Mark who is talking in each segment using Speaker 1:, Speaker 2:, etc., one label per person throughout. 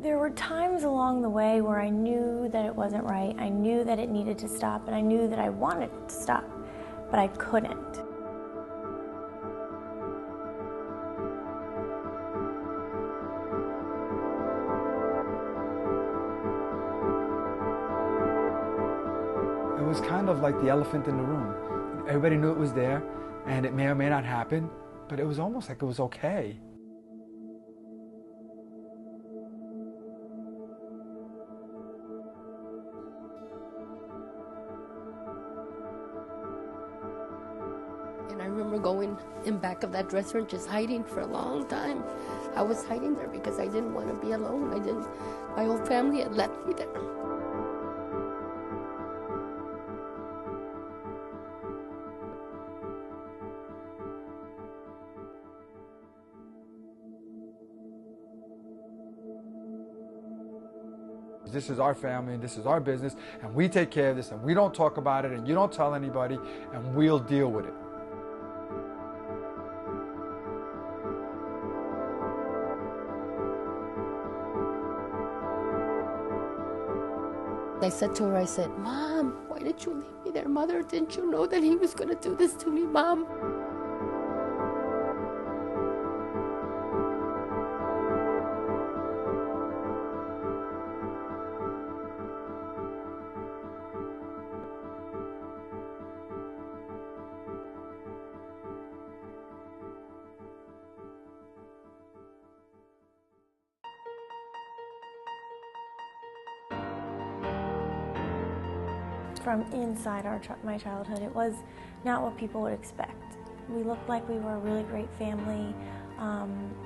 Speaker 1: There were times along the way where I knew that it wasn't right. I knew that it needed to stop, and I knew that I wanted it to stop, but I couldn't.
Speaker 2: It was kind of like the elephant in the room. Everybody knew it was there, and it may or may not happen, but it was almost like it was okay.
Speaker 3: And I remember going in back of that dresser and just hiding for a long time. I was hiding there because I didn't want to be alone. My whole family had left me there.
Speaker 2: This is our family, and this is our business, and we take care of this, and we don't talk about it, and you don't tell anybody, and we'll deal with it.
Speaker 3: I said to her, I said, "Mom, why did you leave me there? Mother, didn't you know that he was going to do this to me, Mom?"
Speaker 1: From inside my childhood, it was not what people would expect. We looked like we were a really great family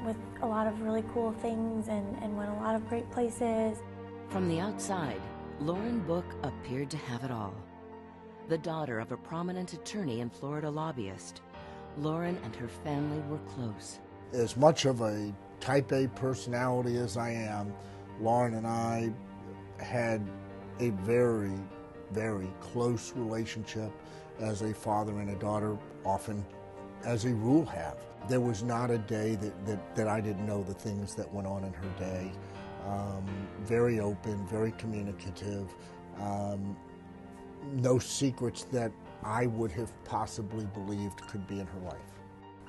Speaker 1: with a lot of really cool things and went a lot of great places.
Speaker 4: From the outside, Lauren Book appeared to have it all. The daughter of a prominent attorney and Florida lobbyist, Lauren and her family were close.
Speaker 5: As much of a type A personality as I am, Lauren and I had a very, very close relationship as a father and a daughter, often as a rule have. There was not a day that I didn't know the things that went on in her day. Very open, very communicative, no secrets that I would have possibly believed could be in her life.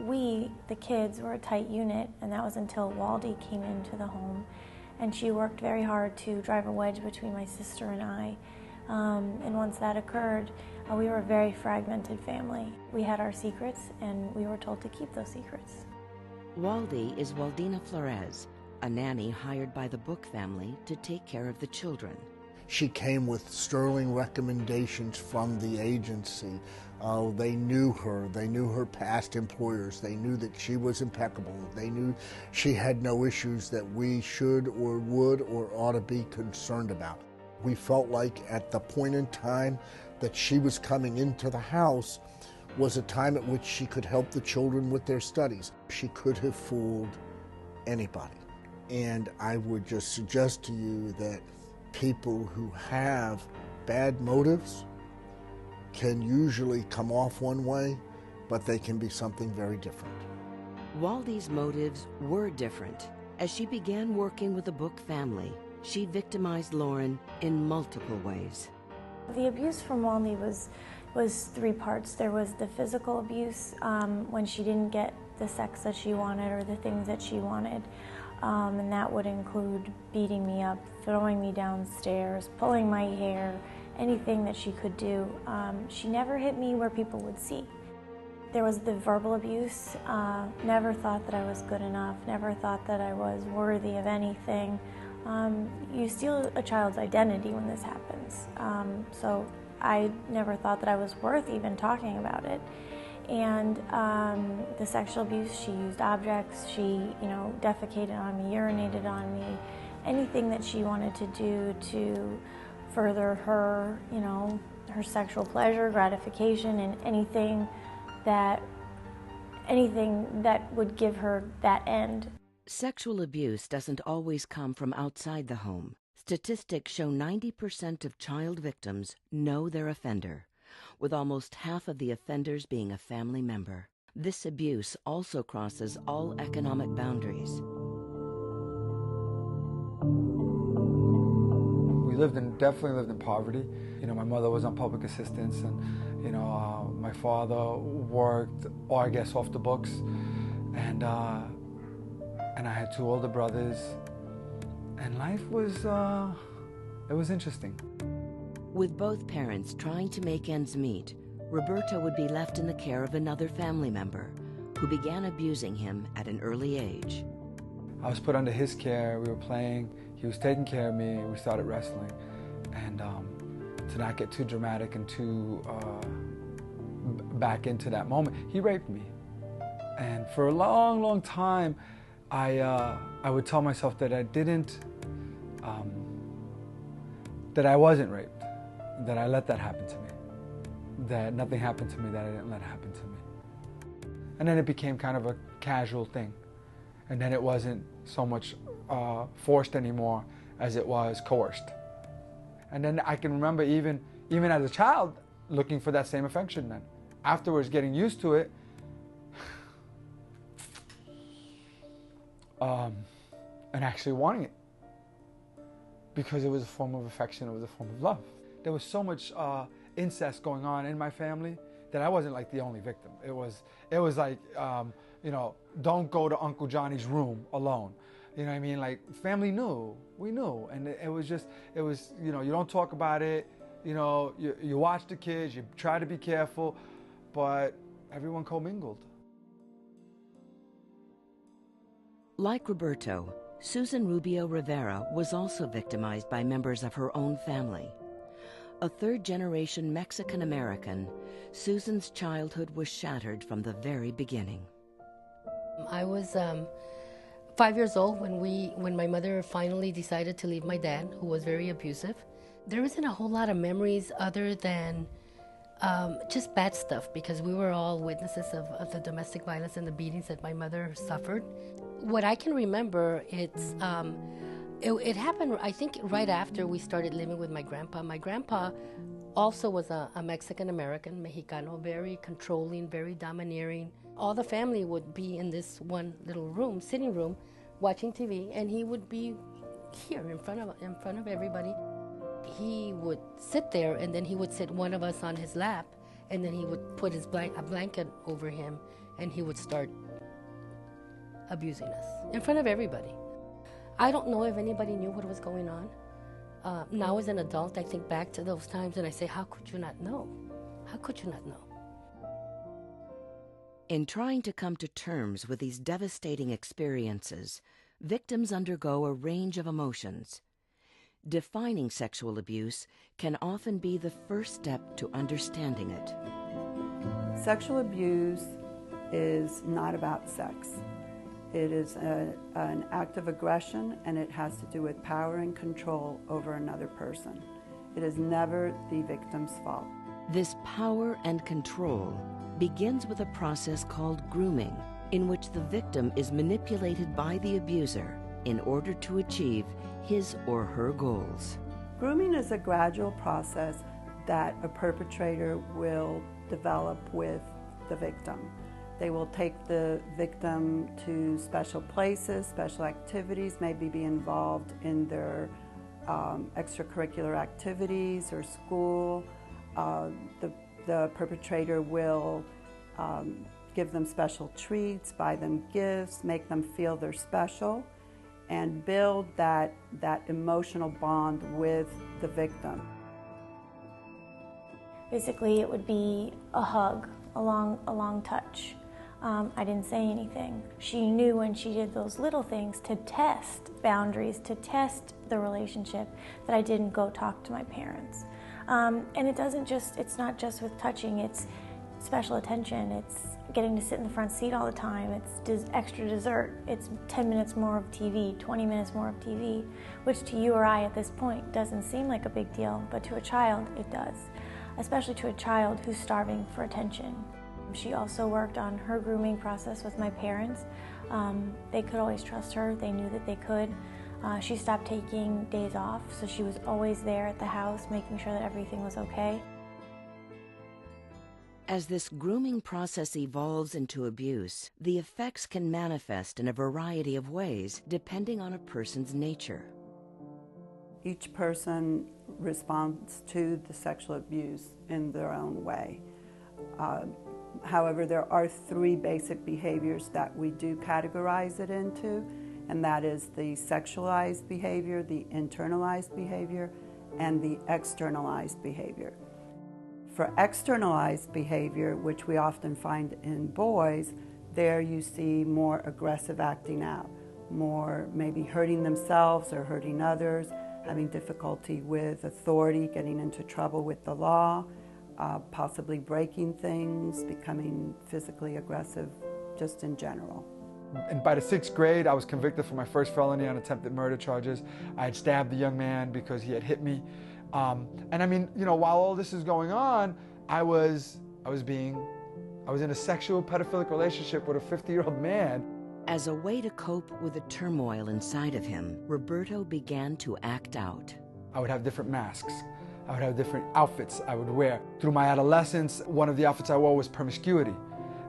Speaker 1: We, the kids, were a tight unit, and that was until Waldy came into the home, and she worked very hard to drive a wedge between my sister and I. And once that occurred, we were a very fragmented family. We had our secrets, and we were told to keep those secrets.
Speaker 4: Waldy is Waldina Flores, a nanny hired by the Book family to take care of the children.
Speaker 5: She came with sterling recommendations from the agency. They knew her past employers, they knew that she was impeccable, they knew she had no issues that we should or would or ought to be concerned about. We felt like at the point in time that she was coming into the house was a time at which she could help the children with their studies. She could have fooled anybody. And I would just suggest to you that people who have bad motives can usually come off one way, but they can be something very different.
Speaker 4: Waldy's motives were different. As she began working with the Book family, she victimized Lauren in multiple ways.
Speaker 1: The abuse from Waldy was three parts. There was the physical abuse when she didn't get the sex that she wanted or the things that she wanted. And that would include beating me up, throwing me downstairs, pulling my hair, anything that she could do. She never hit me where people would see. There was the verbal abuse. Never thought that I was good enough, never thought that I was worthy of anything. You steal a child's identity when this happens. So I never thought that I was worth even talking about it. And the sexual abuse, she used objects, she, defecated on me, urinated on me, anything that she wanted to do to further her, her sexual pleasure, gratification, and anything that would give her that end.
Speaker 4: Sexual abuse doesn't always come from outside the home. Statistics show 90% of child victims know their offender, with almost half of the offenders being a family member. This abuse also crosses all economic boundaries.
Speaker 2: definitely lived in poverty. You know, my mother was on public assistance, and you know, my father worked, or I guess off the books, and I had two older brothers, and life was it was interesting.
Speaker 4: With both parents trying to make ends meet, Roberto would be left in the care of another family member who began abusing him at an early age.
Speaker 2: I was put under his care, we were playing, he was taking care of me, we started wrestling. And to not get too dramatic and too back into that moment, he raped me. And for a long, long time, I would tell myself that I didn't, that I wasn't raped, that I let that happen to me, that nothing happened to me that I didn't let happen to me. And then it became kind of a casual thing. And then it wasn't so much forced anymore as it was coerced. And then I can remember even as a child looking for that same affection then. Afterwards, getting used to it, and actually wanting it. Because it was a form of affection, it was a form of love. There was so much incest going on in my family that I wasn't like the only victim. It was like, you know, don't go to Uncle Johnny's room alone. You know what I mean? Like, family knew, we knew. And it was, you know, you don't talk about it. You know, you watch the kids, you try to be careful, but everyone commingled.
Speaker 4: Like Roberto, Susan Rubio Rivera was also victimized by members of her own family. A third-generation Mexican-American, Susan's childhood was shattered from the very beginning.
Speaker 3: I was 5 years old when my mother finally decided to leave my dad, who was very abusive. There isn't a whole lot of memories other than just bad stuff, because we were all witnesses of the domestic violence and the beatings that my mother suffered. What I can remember, it happened, I think, right after we started living with my grandpa. My grandpa also was a Mexican-American, Mexicano, very controlling, very domineering. All the family would be in this one little room, sitting room, watching TV, and he would be here in front of everybody. He would sit there, and then he would sit one of us on his lap, and then he would put a blanket over him, and he would start abusing us in front of everybody. I don't know if anybody knew what was going on. Now as an adult, I think back to those times and I say, how could you not know? How could you not know?
Speaker 4: In trying to come to terms with these devastating experiences, victims undergo a range of emotions. Defining sexual abuse can often be the first step to understanding it.
Speaker 6: Sexual abuse is not about sex. It is an act of aggression, and it has to do with power and control over another person. It is never the victim's fault.
Speaker 4: This power and control begins with a process called grooming, in which the victim is manipulated by the abuser in order to achieve his or her goals.
Speaker 6: Grooming is a gradual process that a perpetrator will develop with the victim. They will take the victim to special places, special activities, maybe be involved in their extracurricular activities or school. The perpetrator will give them special treats, buy them gifts, make them feel they're special, and build that emotional bond with the victim.
Speaker 1: Basically, it would be a hug, a long touch. I didn't say anything. She knew when she did those little things to test boundaries, to test the relationship, that I didn't go talk to my parents. And it's not just with touching, it's special attention. It's getting to sit in the front seat all the time. It's extra dessert. It's 10 minutes more of TV, 20 minutes more of TV, which to you or I at this point doesn't seem like a big deal, but to a child it does, especially to a child who's starving for attention. She also worked on her grooming process with my parents. They could always trust her. They knew that they could. She stopped taking days off, so she was always there at the house, making sure that everything was okay.
Speaker 4: As this grooming process evolves into abuse, the effects can manifest in a variety of ways depending on a person's nature.
Speaker 6: Each person responds to the sexual abuse in their own way. However, there are three basic behaviors that we do categorize it into, and that is the sexualized behavior, the internalized behavior, and the externalized behavior. For externalized behavior, which we often find in boys, there you see more aggressive acting out, more maybe hurting themselves or hurting others, having difficulty with authority, getting into trouble with the law, possibly breaking things, becoming physically aggressive just in general.
Speaker 2: And by the 6th grade, I was convicted for my first felony on attempted murder charges. I had stabbed the young man because he had hit me. And I mean, you know, while all this is going on, I was in a sexual pedophilic relationship with a 50-year-old man.
Speaker 4: As a way to cope with the turmoil inside of him, Roberto began to act out.
Speaker 2: I would have different masks. I would have different outfits I would wear. Through my adolescence, one of the outfits I wore was promiscuity.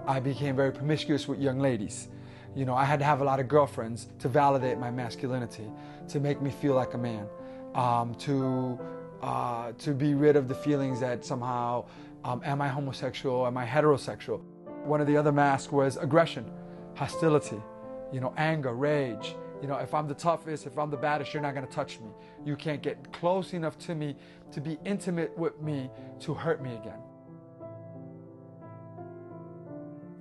Speaker 2: I became very promiscuous with young ladies. You know, I had to have a lot of girlfriends to validate my masculinity, to make me feel like a man, to be rid of the feelings that somehow, am I homosexual, am I heterosexual? One of the other masks was aggression, hostility, you know, anger, rage. You know, if I'm the toughest, if I'm the baddest, you're not gonna touch me. You can't get close enough to me to be intimate with me to hurt me again.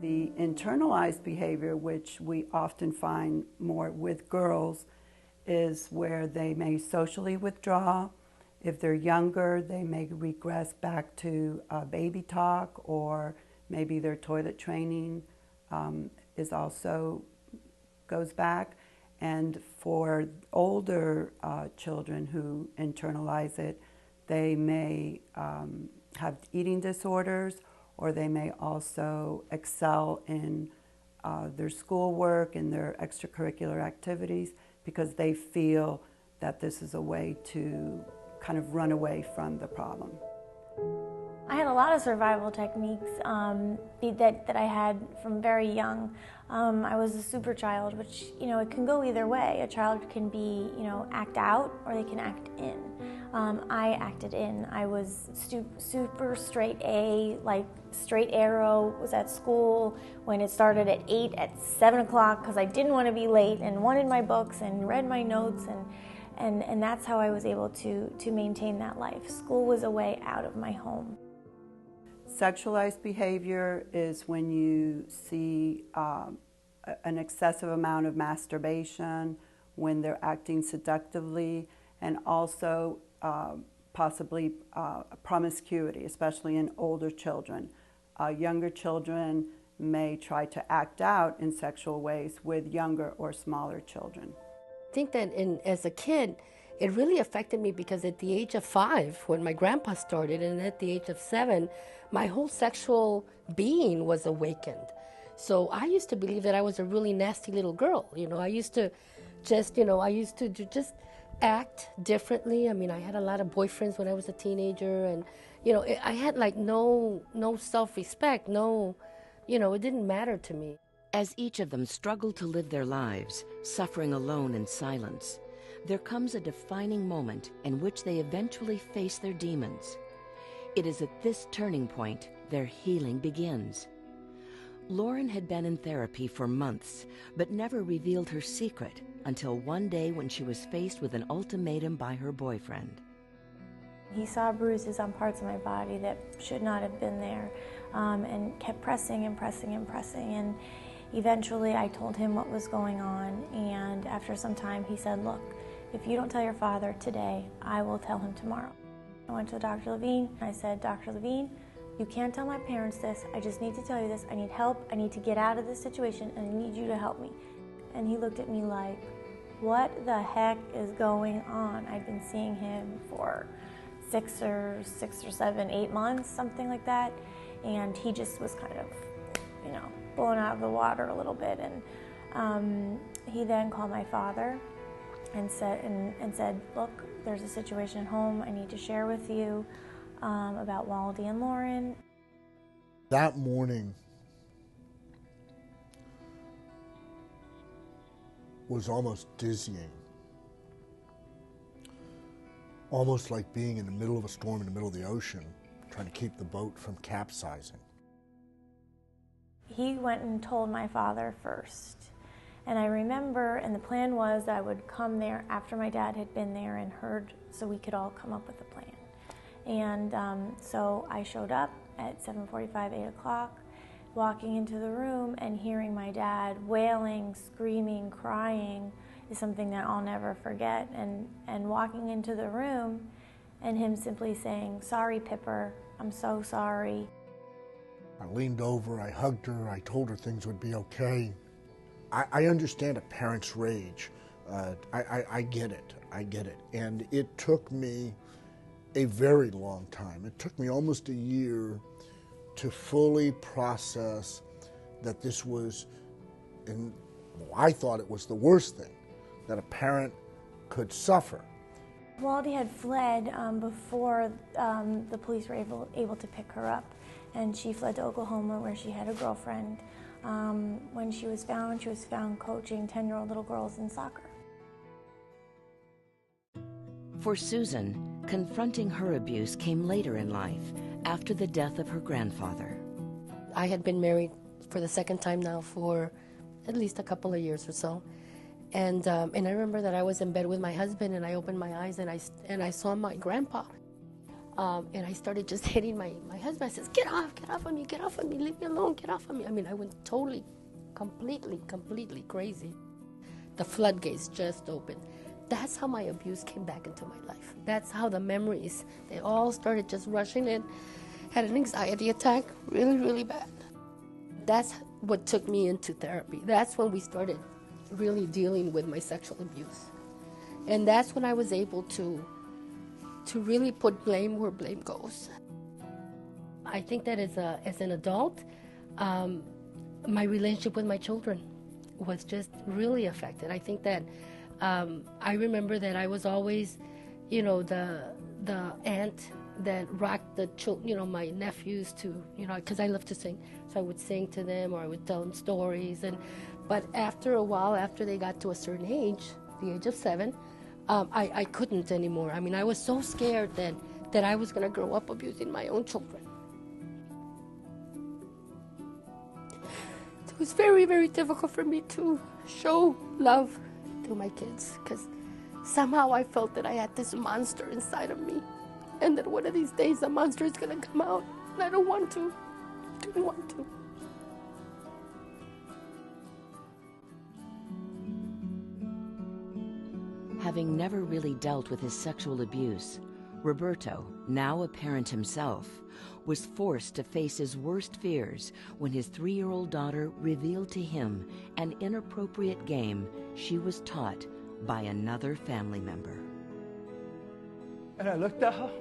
Speaker 6: The internalized behavior, which we often find more with girls, is where they may socially withdraw. If they're younger, they may regress back to baby talk, or maybe their toilet training is also goes back. And for older children who internalize it, they may have eating disorders, or they may also excel in their schoolwork and their extracurricular activities because they feel that this is a way to kind of run away from the problem.
Speaker 1: I had a lot of survival techniques that I had from very young. I was a super child, which, you know, it can go either way. A child can be, you know, act out, or they can act in. I acted in. I was super straight A, like straight arrow, was at school when it started at 8, at 7 o'clock, because I didn't want to be late and wanted my books and read my notes, and that's how I was able to maintain that life. School was a way out of my home.
Speaker 6: Sexualized behavior is when you see an excessive amount of masturbation, when they're acting seductively, and also possibly promiscuity, especially in older children. Younger children may try to act out in sexual ways with younger or smaller children.
Speaker 3: I think that as a kid, it really affected me because at the age of 5, when my grandpa started, and at the age of 7, my whole sexual being was awakened. So I used to believe that I was a really nasty little girl. You know, I used to just act differently. I mean, I had a lot of boyfriends when I was a teenager, and, you know, I had like no self-respect, it didn't matter to me.
Speaker 4: As each of them struggled to live their lives, suffering alone in silence, there comes a defining moment in which they eventually face their demons. It is at this turning point their healing begins. Lauren had been in therapy for months, but never revealed her secret until one day when she was faced with an ultimatum by her boyfriend.
Speaker 1: He saw bruises on parts of my body that should not have been there, and kept pressing and pressing and pressing. And eventually I told him what was going on, and after some time he said, "Look, if you don't tell your father today, I will tell him tomorrow." I went to Dr. Levine. I said, "Dr. Levine, you can't tell my parents this. I just need to tell you this. I need help. I need to get out of this situation, and I need you to help me." And he looked at me like, what the heck is going on? I'd been seeing him for 6 or 7, 8 months, something like that. And he just was kind of, blown out of the water a little bit. And he then called my father and said, "Look, there's a situation at home I need to share with you about Waldy and Lauren."
Speaker 5: That morning was almost dizzying. almost like being in the middle of a storm in the middle of the ocean, trying to keep the boat from capsizing.
Speaker 1: He went and told my father first. And I remember, and the plan was I would come there after my dad had been there and heard, so we could all come up with a plan. And so I showed up at 7:45, 8 o'clock, walking into the room and hearing my dad wailing, screaming, crying is something that I'll never forget. And walking into the room and him simply saying, "Sorry, Pipper, I'm so sorry."
Speaker 5: I leaned over, I hugged her, I told her things would be okay. I understand a parent's rage. I get it. And it took me a very long time. It took me almost a year to fully process that this was, I thought it was the worst thing that a parent could suffer.
Speaker 1: Waldy had fled before the police were able to pick her up, and she fled to Oklahoma where she had a girlfriend. When she was found coaching 10-year-old little girls in soccer.
Speaker 4: For Susan, confronting her abuse came later in life, after the death of her grandfather.
Speaker 3: I had been married for the second time now for at least a couple of years or so. And I remember that I was in bed with my husband, and I opened my eyes and I saw my grandpa. And I started just hitting my husband. I says, get off of me, leave me alone, get off of me. I mean, I went totally, completely crazy. The floodgates just opened. That's how my abuse came back into my life. That's how the memories, they all started just rushing in. Had an anxiety attack, really bad. That's what took me into therapy. That's when we started really dealing with my sexual abuse. And that's when I was able to really put blame where blame goes. I think that as an adult, my relationship with my children was just really affected. I think that I remember that I was always, the aunt that rocked the children, my nephews to, because I love to sing. So I would sing to them, or I would tell them stories. But after a while, after they got to a certain age, the age of 7, I couldn't anymore. I mean, I was so scared that I was going to grow up abusing my own children. It was very difficult for me to show love to my kids, because somehow I felt that I had this monster inside of me, and that one of these days the monster is going to come out, and I didn't want to.
Speaker 4: Having never really dealt with his sexual abuse, Roberto, now a parent himself, was forced to face his worst fears when his 3-year-old daughter revealed to him an inappropriate game she was taught by another family member.
Speaker 2: And I looked at her,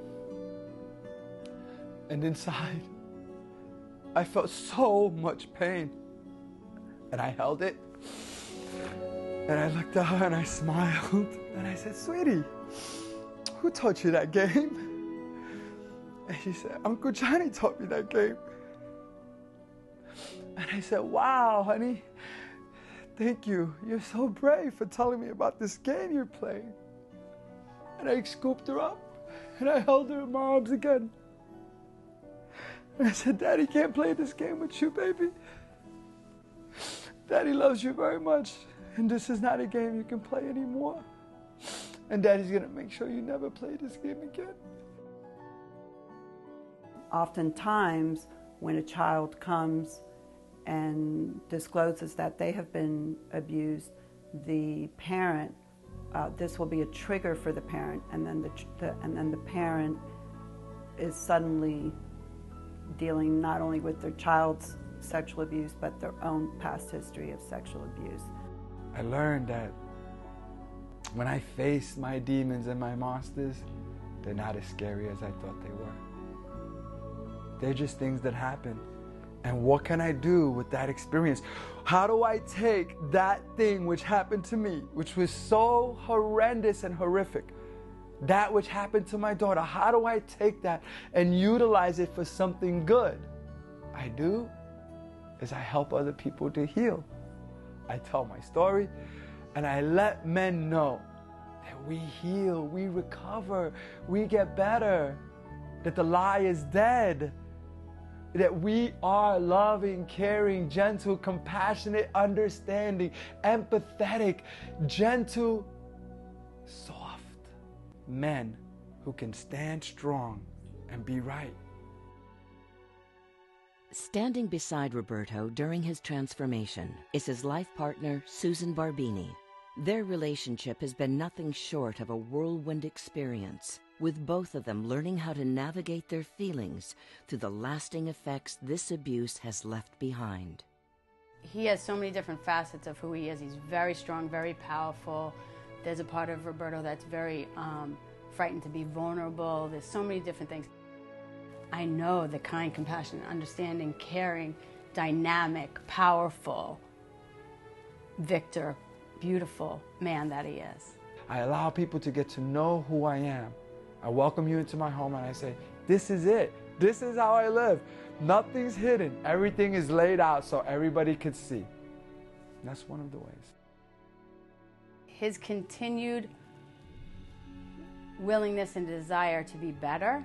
Speaker 2: and inside, I felt so much pain. And I held it, and I looked at her and I smiled, and I said, "Sweetie, who taught you that game?" And she said, "Uncle Johnny taught me that game." And I said, "Wow, honey, thank you. You're so brave for telling me about this game you're playing." And I scooped her up, and I held her in my arms again. And I said, "Daddy can't play this game with you, baby. Daddy loves you very much, and this is not a game you can play anymore. And Daddy's gonna make sure you never play this game again."
Speaker 6: Oftentimes, when a child comes and discloses that they have been abused, the parent, this will be a trigger for the parent, and then the parent is suddenly dealing not only with their child's sexual abuse, but their own past history of sexual abuse.
Speaker 2: I learned that when I face my demons and my monsters, they're not as scary as I thought they were. They're just things that happen. And what can I do with that experience? How do I take that thing which happened to me, which was so horrendous and horrific, that which happened to my daughter, how do I take that and utilize it for something good? I do is I help other people to heal. I tell my story, and I let men know that we heal, we recover, we get better, that the lie is dead, that we are loving, caring, gentle, compassionate, understanding, empathetic, gentle, soft men who can stand strong and be right.
Speaker 4: Standing beside Roberto during his transformation is his life partner, Susan Barbini. Their relationship has been nothing short of a whirlwind experience, with both of them learning how to navigate their feelings through the lasting effects this abuse has left behind.
Speaker 7: He has so many different facets of who he is. He's very strong, very powerful. There's a part of Roberto that's very frightened to be vulnerable. There's so many different things. I know the kind, compassionate, understanding, caring, dynamic, powerful, Victor, beautiful man that he is.
Speaker 2: I allow people to get to know who I am. I welcome you into my home and I say, this is it. This is how I live. Nothing's hidden. Everything is laid out so everybody could see. And that's one of the ways.
Speaker 7: His continued willingness and desire to be better,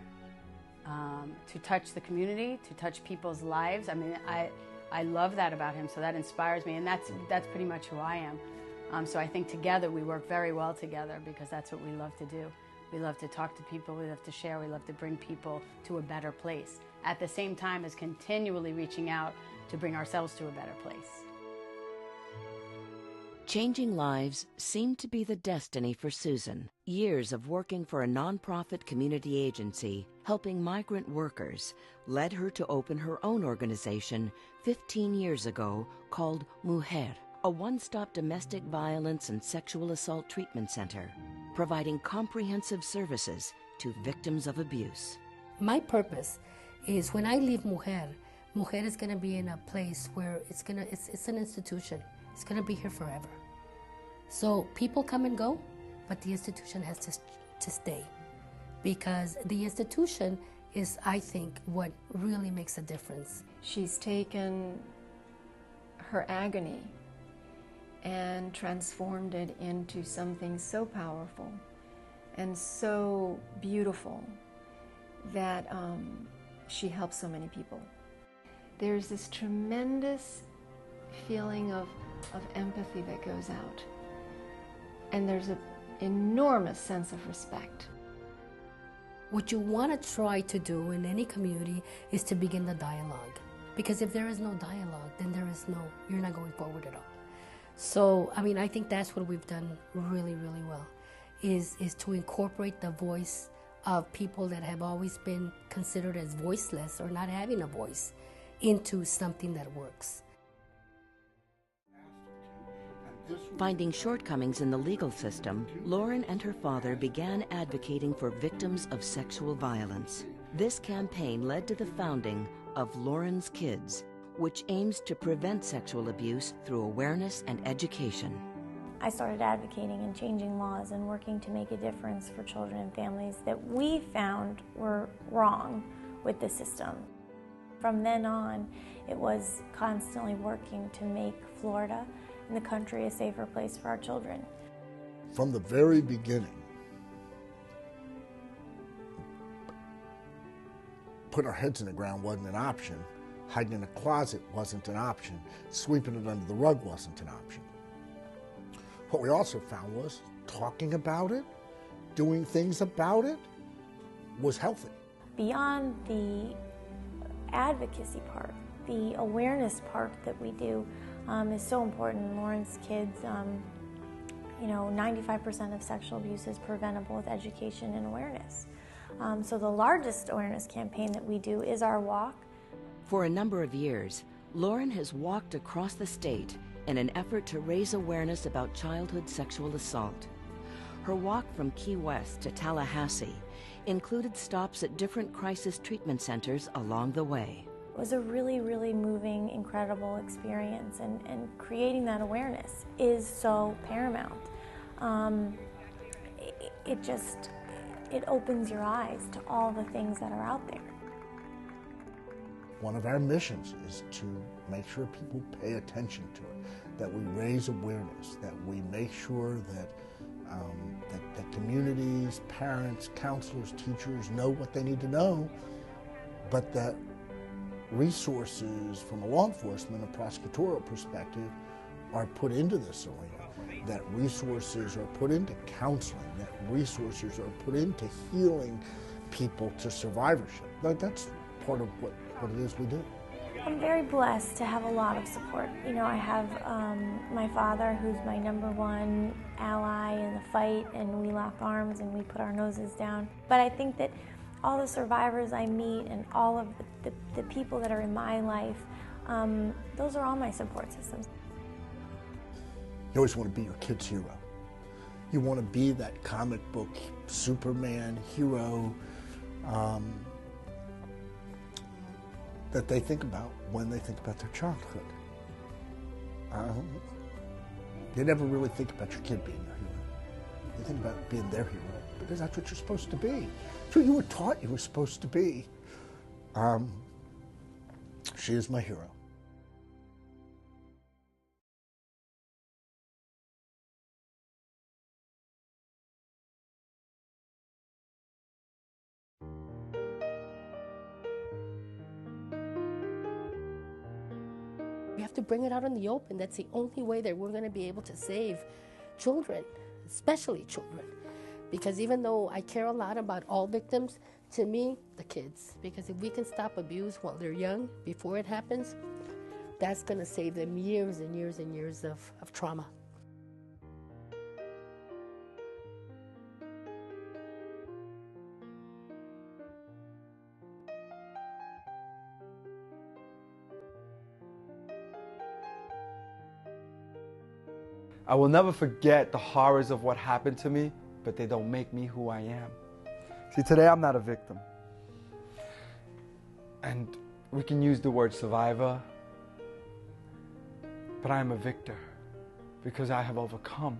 Speaker 7: to touch the community, to touch people's lives. I mean, I love that about him, so that inspires me, and that's pretty much who I am. So I think together we work very well together because that's what we love to do. We love to talk to people, we love to share, we love to bring people to a better place, at the same time as continually reaching out to bring ourselves to a better place.
Speaker 4: Changing lives seemed to be the destiny for Susan. Years of working for a nonprofit community agency helping migrant workers led her to open her own organization 15 years ago called Mujer, a one-stop domestic violence and sexual assault treatment center, providing comprehensive services to victims of abuse.
Speaker 3: My purpose is when I leave Mujer, Mujer is going to be in a place where it's an institution. It's going to be here forever. So people come and go, but the institution has to stay, because the institution is, I think, what really makes a difference.
Speaker 8: She's taken her agony and transformed it into something so powerful and so beautiful that she helps so many people. There's this tremendous feeling of empathy that goes out, and there's an enormous sense of respect.
Speaker 3: What you want to try to do in any community is to begin the dialogue, because if there is no dialogue, then you're not going forward at all. So, I mean, I think that's what we've done really, really well, is to incorporate the voice of people that have always been considered as voiceless or not having a voice into something that works.
Speaker 4: Finding shortcomings in the legal system, Lauren and her father began advocating for victims of sexual violence. This campaign led to the founding of Lauren's Kids, which aims to prevent sexual abuse through awareness and education.
Speaker 1: I started advocating and changing laws and working to make a difference for children and families that we found were wrong with the system. From then on, it was constantly working to make Florida and the country a safer place for our children.
Speaker 5: From the very beginning, putting our heads in the ground wasn't an option. Hiding in a closet wasn't an option. Sweeping it under the rug wasn't an option. What we also found was talking about it, doing things about it, was healthy. Beyond
Speaker 1: the advocacy part, the awareness part that we do is so important. Lauren's Kids, 95% of sexual abuse is preventable with education and awareness. So the largest awareness campaign that we do is our walk.
Speaker 4: For a number of years, Lauren has walked across the state in an effort to raise awareness about childhood sexual assault. Her walk from Key West to Tallahassee included stops at different crisis treatment centers along the way.
Speaker 1: It was a really, really moving, incredible experience, and creating that awareness is so paramount. It opens your eyes to all the things that are out there.
Speaker 5: One of our missions is to make sure people pay attention to it, that we raise awareness, that we make sure that that communities, parents, counselors, teachers know what they need to know, but that resources from a law enforcement and prosecutorial perspective are put into this arena, that resources are put into counseling, that resources are put into healing people to survivorship. That's part of what it is we do.
Speaker 1: I'm very blessed to have a lot of support. You know, I have my father, who's my #1 ally in the fight, and we lock arms and we put our noses down. But I think that all the survivors I meet and all of the people that are in my life, those are all my support systems.
Speaker 5: You always want to be your kid's hero. You want to be that comic book Superman hero that they think about when they think about their childhood. They never really think about your kid being your hero. They think about being their hero, because that's what you're supposed to be. That's what you were taught you were supposed to be. She is my hero.
Speaker 3: We have to bring it out in the open. That's the only way that we're going to be able to save children, especially children. Because even though I care a lot about all victims, to me, the kids. Because if we can stop abuse while they're young, before it happens, that's going to save them years and years and years of trauma.
Speaker 2: I will never forget the horrors of what happened to me, but they don't make me who I am. See, today I'm not a victim. And we can use the word survivor, but I am a victor because I have overcome.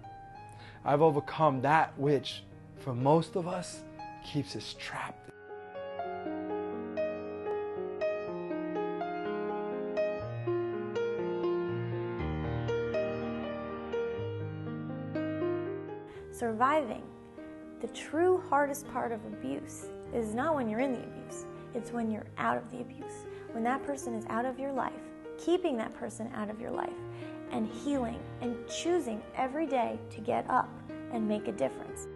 Speaker 2: I've overcome that which, for most of us, keeps us trapped.
Speaker 1: Surviving, the true hardest part of abuse is not when you're in the abuse, it's when you're out of the abuse. When that person is out of your life, keeping that person out of your life, and healing and choosing every day to get up and make a difference.